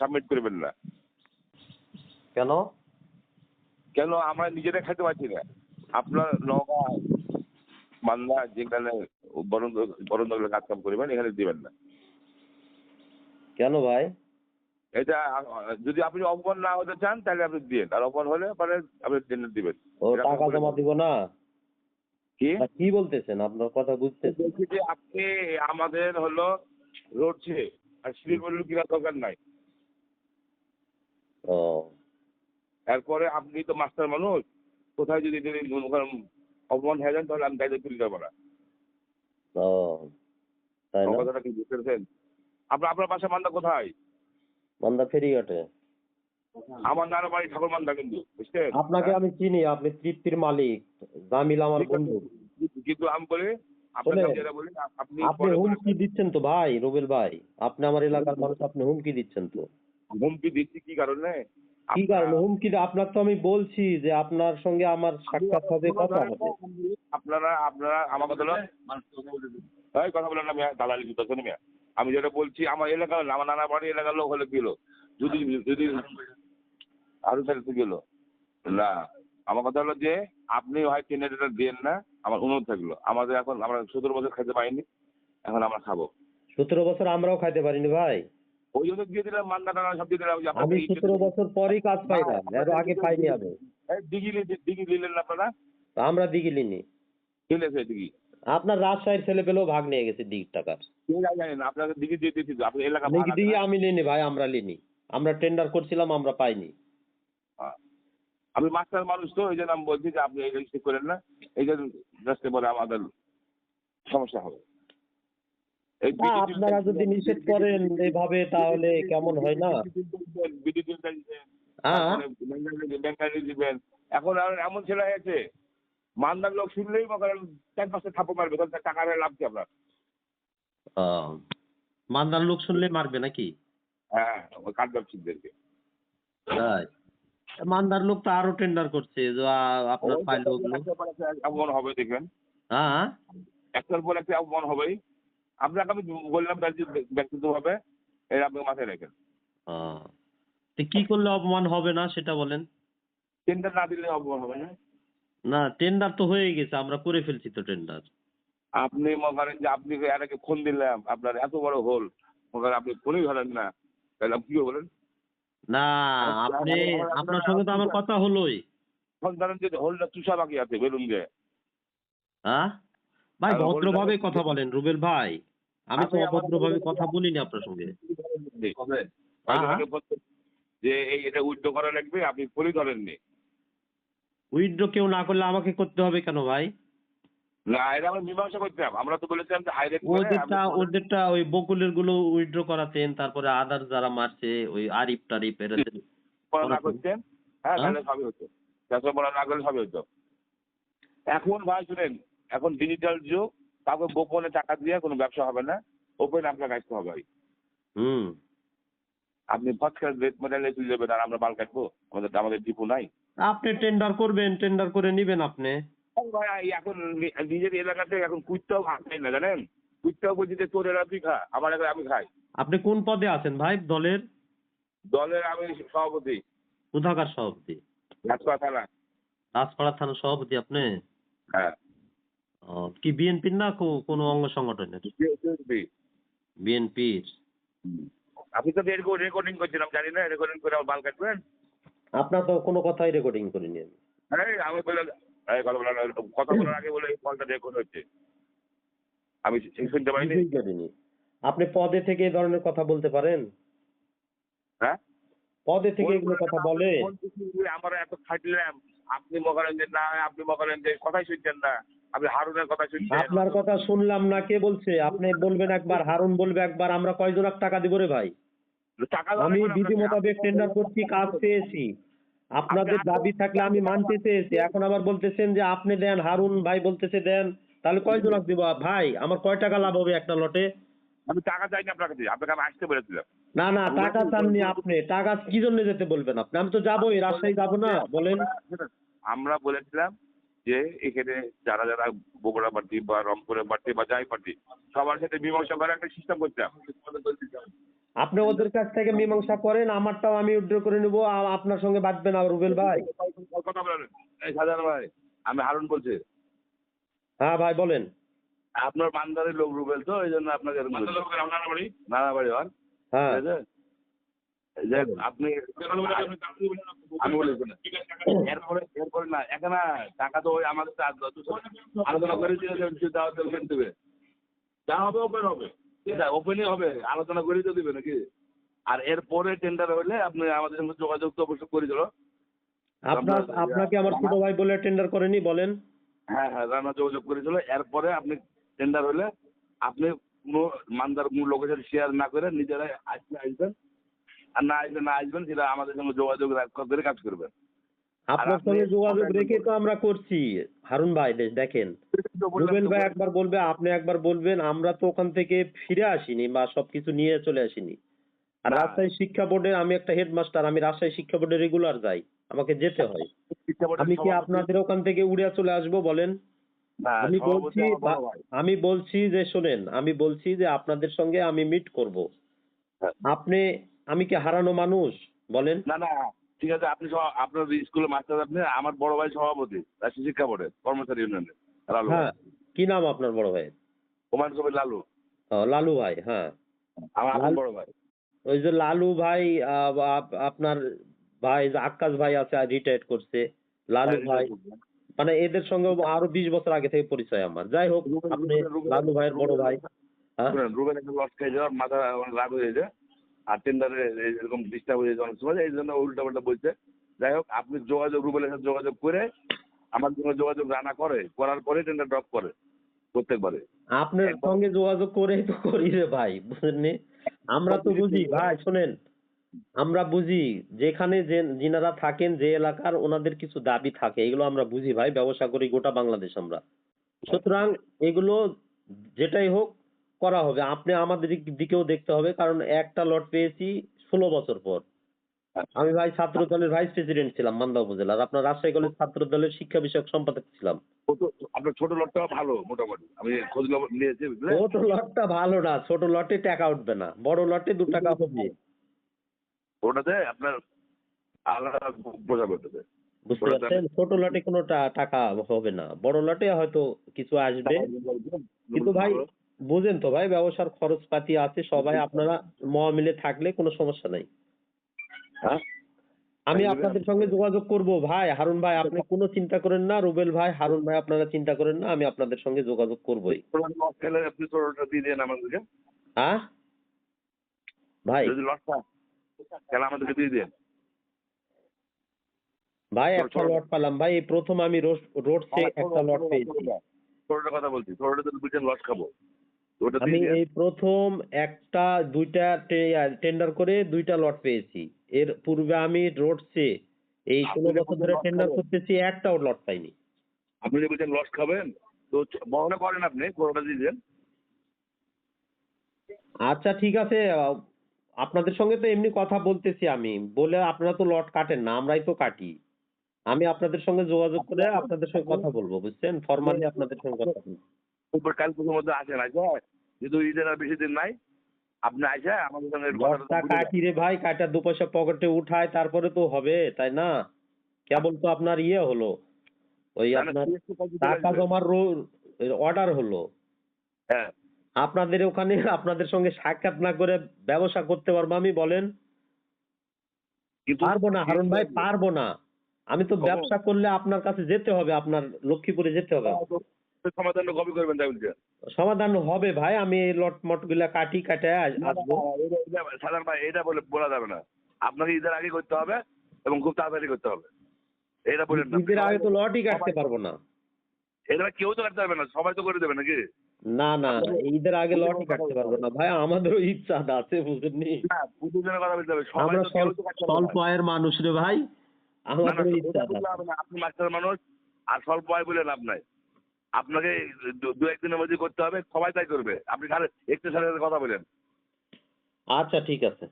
Submit করবেন না। কেন? কেন? আমরা নিজেরা খেতে পারছি না। আপনার নওগাঁ মান্দা যেখানে বরণ কাজ কাম করবেন এখানে দিবেন না। কেন ভাই? এটা যদি আপনি অপমান না হতে চান তাহলে আপনি দিন, আর অপমান হলে পরে আপনি দিবেন। ও টাকা জমা দিব না? কি বলতেছেন? আপনার কথা বুঝতেছি। বলছি যে আপনি আমাদের হলো রোড ছে আর সিঁড়ি বললে কিনা দরকার নাই। ও এরপরে আপনি তো মাস্টার মানুষ, কোথায় যদি অপমান হয়ে যান তাহলে আমি দায়িত্ব তুলে যাবো না। ও তাই না? কথাটা কি বুঝতে পেরেছেন? আপনার বাসা মান্দা কোথায়? মান্দা ফেরিঘাটে। আমার নানা বাড়ি ঠাকুর মান্দা, কিন্তু বুঝছেন? আপনাকে আমি চিনি, আপনি তৃপ্তির মালিক, জামিল আমার বন্ধু। কিন্তু আমি বলি আপনাকে যেটা বলি আপনি হুমকি দিচ্ছেন তো ভাই, রুবেল ভাই, আপনি আমার এলাকার মানুষ, আপনি হুমকি দিচ্ছেন তো। হুমকি দিচ্ছি কি কারণে? কি কারণে হুমকি? আপনার তো আমি বলছি যে আপনার সঙ্গে আমার সাক্ষাৎ হবে, কথা হবে। আপনারা আমার কথা হলো কথা বলেন না মিয়া, দালালি দিতেছেন মিয়া। আমি যেটা বলছি আমার এলাকার, আমার নানা বাড়ি এলাকার লোক হলে গেল, যদি যদি আরো তাহলে গেল না। আমার কথা হলো যে আপনি হয় টেন্ডারটা দেন না, আমার অনুরোধ থাকলো। আমাদের এখন আমরা 17 বছর খাইতে পাইনি, এখন আমরা খাবো। 17 বছর আমরাও খাইতে পারিনি ভাই। ওই জন্য দিয়ে দিলাম, মান্না টানা সব দিয়ে দিলাম। আমি 17 বছর পরই কাজ পাইলাম, এর আগে পাইনি আমি। দিঘি দিলেন না আপনারা? আমরা দিঘি লিনি। দিলেছে দিঘি। আপনার রাজশাহীর ছেলে পেলেও ভাগ নিয়ে গেছে দিঘির টাকার। জানেন আপনাকে দিঘি দিয়ে দিয়েছি তো, আপনি এলাকা দিঘি আমি লিনি ভাই, আমরা লিনি। আমরা টেন্ডার করছিলাম, আমরা পাইনি। আমি মাস্টার মানুষ তো, এই জন্য আমি বলছি যে আপনি এই রেজিস্ট্রি করেন না, এই জন্য রাস্তে পরে আমাদের সমস্যা হবে। আপনারা যদি নিষেধ করেন এইভাবে তাহলে কেমন হয় না? দিবেন। এখন আর এমন ছেলে হয়েছে, মান্দার লোক শুনলেই চার পাঁচটা থাপ্পড় মারবে, তাহলে টাকা লাভ কি আপনার? মান্দার লোক শুনলে মারবে নাকি? হ্যাঁ, ওই কাঠ ব্যবসায়ীদেরকে। মান্দার লোক তো আরো টেন্ডার করছে যে আপনার ফাইল ওগুলো। অপমান হবে দেখবেন, হ্যাঁ, একটার পর একটা অপমান হবেই। আপনাকে আমি বললাম ব্যক্তিগতভাবে, এর আপনি মাথায় রাখেন। কি করলে অপমান হবে না সেটা বলেন। টেন্ডার না দিলে অপমান হবে না। না, টেন্ডার তো হয়ে গেছে, আমরা করে ফেলছি তো টেন্ডার। আপনি মনে করেন যে আপনি এটাকে ফোন দিলাম, আপনার এত বড় হোল, মনে করেন আপনি ফোনই ধরেন না, তাহলে আপনি কি বলেন? না, আপনি, আপনার সঙ্গে তো আমার কথা হলোই। ফোন ধরেন যে হোলটা চুষা বাকি আছে বেলুন দিয়ে। হ্যাঁ ভাই, ভদ্রভাবে কথা বলেন রুবেল ভাই, আমি তো অভদ্রভাবে কথা বলিনি আপনার সঙ্গে। যে এটা উইথড্র করা লাগবে, আপনি ফোনই ধরেননি। উইথড্র কেউ না করলে আমাকে করতে হবে কেন ভাই? না, এটা আমরা মীমাংসা করতাম। আমরা তো বলেছিলাম যে হাইরেট ওদেরটা ওই বকুলের গুলো উইথড্র করাতেন, তারপরে আদার যারা মারছে ওই আরিফ টারিফ এরা না করতেন। হ্যাঁ, তাহলে সবই হতো। চাষা পড়া না করলে সবই হতো। এখন ভাই শুনেন, এখন ডিজিটাল যুগ, কাউকে গোপনে টাকা দিয়ে কোনো ব্যবসা হবে না, ওপেন আপনার কাটতে হবে ভাই। আপনি ফার্স্ট ক্লাস রেট মেটালে তুলে দেবেন, আর আমরা মাল কাটবো? আমাদের ডিপো নাই। আপনি টেন্ডার করবেন, টেন্ডার করে নিবেন আপনি। ভাই এখন নিজের এলাকাতে এখন কুইটটাও খাই না, জানেন? কুইটটাও বলছি যে তোর এলাকা তুই খা, আমার এলাকা আমি খাই। আপনি কোন পদে আছেন ভাই দলের? দলের আমি সভাপতি। কোথাকার সভাপতি? রাজপাড়া থানা। রাজপাড়া থানার সভাপতি আপনি? হ্যাঁ। কি বিএনপির না কোনো অঙ্গ সংগঠনের? বিএনপির। আপনি তো রেকর্ডিং করছিলাম, জানি না, রেকর্ডিং করে আমার মাল কাটবেন? আপনার তো কোনো কথাই রেকর্ডিং করিনি আমি। আমি বলে কথা বলার আগে বলে কলটা রেকর্ড হচ্ছে, আমি শুনতে পাইনি। আপনি পদে থেকে এই ধরনের কথা বলতে পারেন? হ্যাঁ, পদে থেকে এগুলো কথা বলে? আমরা এত খাটলাম, আপনি মনে যে না, আপনি মনে যে কথাই শুনছেন না, আপনি হারুনের কথা শুনছেন। আপনার কথা শুনলাম না, কে বলছে? আপনি বলবেন একবার, হারুন বলবে একবার, আমরা কয়জন টাকা দিব রে ভাই? আমি বিধি মোতাবেক টেন্ডার করছি, কাজ পেয়েছি, আপনাদের দাবি থাকলে আমি মানতে চেয়েছি। এখন আবার বলতেছেন যে আপনি দেন, হারুন ভাই বলতেছে দেন, তাহলে কয়জন দিব ভাই? আমার কয় টাকা লাভ হবে একটা লটে? আমি টাকা চাইনি আপনার কাছে, আপনাকে আমি আসতে বলেছিলাম। না না, টাকা চাননি আপনি। টাকা কি জন্য যেতে বলবেন আপনি? আমি তো যাবোই, রাজশাহী যাবো না বলেন? আমরা বলেছিলাম যে এখানে যারা যারা বগুড়া প্রার্থী বা রংপুরের প্রার্থী বা যাই প্রার্থী, সবার সাথে মীমাংসা করে একটা সিস্টেম করতাম। আপনি ওদের কাছ থেকে মীমাংসা করেন, আমারটাও আমি উইথড্র করে নেব, আপনার সঙ্গে বাঁধবে না রুবেল ভাই। কথা বলেন। এই শাহজাহান ভাই, আমি হারুন বলছি। হ্যাঁ ভাই বলেন। আপনার বান্দারের লোক রুবেল, তো এই জন্য আপনাকে এরকম বলছি। নানা বাড়ি হন, হ্যাঁ ঠিক আছে? যে আপনি আমি বলি শোনেন, এরপরে না এখানে টাকা তো ওই আমাদের আলোচনা করে দেবে, যা হবে ওপেন হবে, ওপেনই হবে, আলোচনা করেই তো দিবে নাকি। আর এরপরে টেন্ডার হলে আপনি আমাদের সঙ্গে যোগাযোগ তো অবশ্যই করে দিল। আপনাকে আমার ছোট ভাই বলে টেন্ডার করেনি বলেন? হ্যাঁ হ্যাঁ, রান্না যোগাযোগ করেছিল। এরপরে আপনি টেন্ডার হলে আপনি কোনো মানদার কোনো লোকের সাথে শেয়ার না করে নিজেরাই আসবেন, আর না আসবেন সেটা আমাদের সঙ্গে যোগাযোগ করে কাজ করবেন। আপনার সঙ্গে যোগাযোগ রেখে তো আমরা করছি হারুন ভাই। দেখেন, রুবেল ভাই একবার বলবে, আপনি একবার বলবেন, আমরা তো ওখান থেকে ফিরে আসিনি বা সবকিছু নিয়ে চলে আসিনি। আর রাজশাহী শিক্ষা বোর্ডে আমি একটা হেডমাস্টার, আমি রাজশাহী শিক্ষা বোর্ডে রেগুলার যাই, আমাকে যেতে হয়। আমি কি আপনাদের ওখান থেকে উড়ে চলে আসবো বলেন? আমি বলছি যে শোনেন, আমি বলছি যে আপনাদের সঙ্গে আমি মিট করব। আমি কি হারানো মানুষ বলেন? না না, ঠিক আছে, আপনি আপনার স্কুলের মাস্টার, আপনি আমার বড় ভাই সভাপতি রাজশাহী শিক্ষা বোর্ডের কর্মচারী ইউনিয়নের লালু। হ্যাঁ, কি নাম আপনার বড় ভাই? হুমায়ুন কবির লালু। লালু ভাই, হ্যাঁ। আমার বড় ভাই ওই যে লালু ভাই, আপনার ভাই যে আক্কাস ভাই আছে, রিটায়ার্ড করছে, লালু ভাই, মানে এদের সঙ্গে আরো 20 বছর আগে থেকে পরিচয় আমার। যাই হোক, আপনি লালু ভাইয়ের বড় ভাই। রুবেন একটা লস খেয়ে যাওয়ার মাথা রাগ হয়ে যায়, আর টেন্ডারে এরকম ডিস্টার্ব হয়ে যায় অনেক সময়, এই জন্য উল্টা পাল্টা বলছে। যাই হোক, আপনি যোগাযোগ রুবেলের সাথে যোগাযোগ করে আমার সঙ্গে যোগাযোগ রানা করার পরে টেন্ডার ড্রপ করে প্রত্যেকবারে। আপনার সঙ্গে যোগাযোগ করেই তো করি রে ভাই, বুঝলেন? আমরা তো বুঝি ভাই, শোনেন, আমরা বুঝি যেখানে যিনারা থাকেন যে এলাকার, ওনাদের কিছু দাবি থাকে, এগুলো আমরা বুঝি ভাই, ব্যবসা করি গোটা বাংলাদেশ আমরা। সুতরাং এগুলো যেটাই হোক করা হবে। আপনি আমাদের দিকেও দেখতে হবে, কারণ একটা লট পেয়েছি 16 বছর পর। আমি ভাই ছাত্র দলের ভাইস প্রেসিডেন্ট ছিলাম মান্দা উপজেলার, আপনার রাজশাহী কলেজ ছাত্র দলের শিক্ষা বিষয়ক সম্পাদক ছিলাম। আপনার ছোট লটটা ভালো, মোটামুটি আমি খোঁজ নিয়েছি। ছোট লটটা ভালো না, ছোট লটে টাকা উঠবে না, বড় লটে 2 টাকা হবে। ওটাতে আপনার আলাদা বোঝা করতে, বুঝতে পারছেন? ছোট লটে কোনো টাকা হবে না, বড় লটে হয়তো কিছু আসবে। কিন্তু ভাই বুঝেন তো ভাই, ব্যবসার খরচপাতি আছে, সবাই আপনারা মিলে থাকলে কোনো সমস্যা নাই। আমি আপনাদের সঙ্গে যোগাযোগ করব ভাই, হারুন ভাই আপনি কোনো চিন্তা করেন না, রুবেল ভাই, হারুন ভাই আপনারা চিন্তা করেন না, আমি আপনাদের সঙ্গে যোগাযোগ করবই। আপনি ছোটটা দিয়ে দেন আমাদেরকে। হ্যাঁ ভাই, যদি লটটা খেলা আমাদেরকে দিয়ে দেন ভাই। একটা লট পেলাম ভাই, এই প্রথম আমি রোডসে একটা লট পেয়েছি। ছোটটা কথা বলছি, ছোটটা তো বুঝছেন লট খাবো। আমি এই প্রথম একটা 2টা টেন্ডার করে 2টা লট পেয়েছি। এর পূর্বে আমি রোডসে এই 16 বছর ধরে টেন্ডার করতেছি, একটাও লট পাইনি। আপনি যে বলছেন লস খাবেন, তো বহনে করেন, আপনি কোনোটা দিয়ে দেন। আচ্ছা ঠিক আছে, আপনাদের সঙ্গে তো এমনি কথা বলতেছি, আমি বলে আপনারা তো লট কাটেন না, আমরাই তো কাটি। আমি আপনাদের সঙ্গে যোগাযোগ করে আপনাদের সঙ্গে কথা বলবো, বুঝছেন? ফরমালি আপনাদের সঙ্গে কথা বলবো। কাল পুজোর মধ্যে আসেন, আসে যেহেতু ঈদের আর বেশি দিন নাই, আপনি আসে আমাদের সঙ্গে লটটা কাটি রে ভাই, কাটা 2 পয়সা পকেটে উঠায় তারপরে তো হবে, তাই না? কেবল তো আপনার ইয়ে হলো, ওই আপনার টাকা জমার অর্ডার হলো। হ্যাঁ, আপনাদের ওখানে আপনাদের সঙ্গে সাক্ষাৎ না করে ব্যবসা করতে পারবো আমি বলেন? পারবো না হারুন ভাই, পারবো না। আমি তো ব্যবসা করলে আপনার কাছে যেতে হবে, আপনার লক্ষ্মীপুরে যেতে হবে। সমাধান কবে করবেন তাই বলছেন? সমাধান হবে ভাই, আমি এই লট মট গুলা কাটে আসবো। সাধারণ ভাই, এটা বলা যাবে না, আপনাকে ঈদের আগে করতে হবে এবং খুব তাড়াতাড়ি করতে হবে, এটা বলেন না। ঈদের আগে তো লটই কাটতে পারবো না। এটা কেউ তো কাটতে পারবে না, সবাই তো করে দেবে নাকি? না না, ঈদের আগে লটই কাটতে পারবো না ভাই, আমাদেরও ইচ্ছা আছে, বুঝেননি? কথা বলতে হবে, আমরা স্বল্প আয়ের মানুষ রে ভাই, আমাদেরও ইচ্ছা আছে। আপনি মাস্টার মানুষ, আর স্বল্প আয় বলে লাভ নাই, আপনাকে 2-1 দিনের মধ্যে করতে হবে, সবাই তাই করবে, আপনি খালি একটু সাথে কথা বলেন। আচ্ছা ঠিক আছে।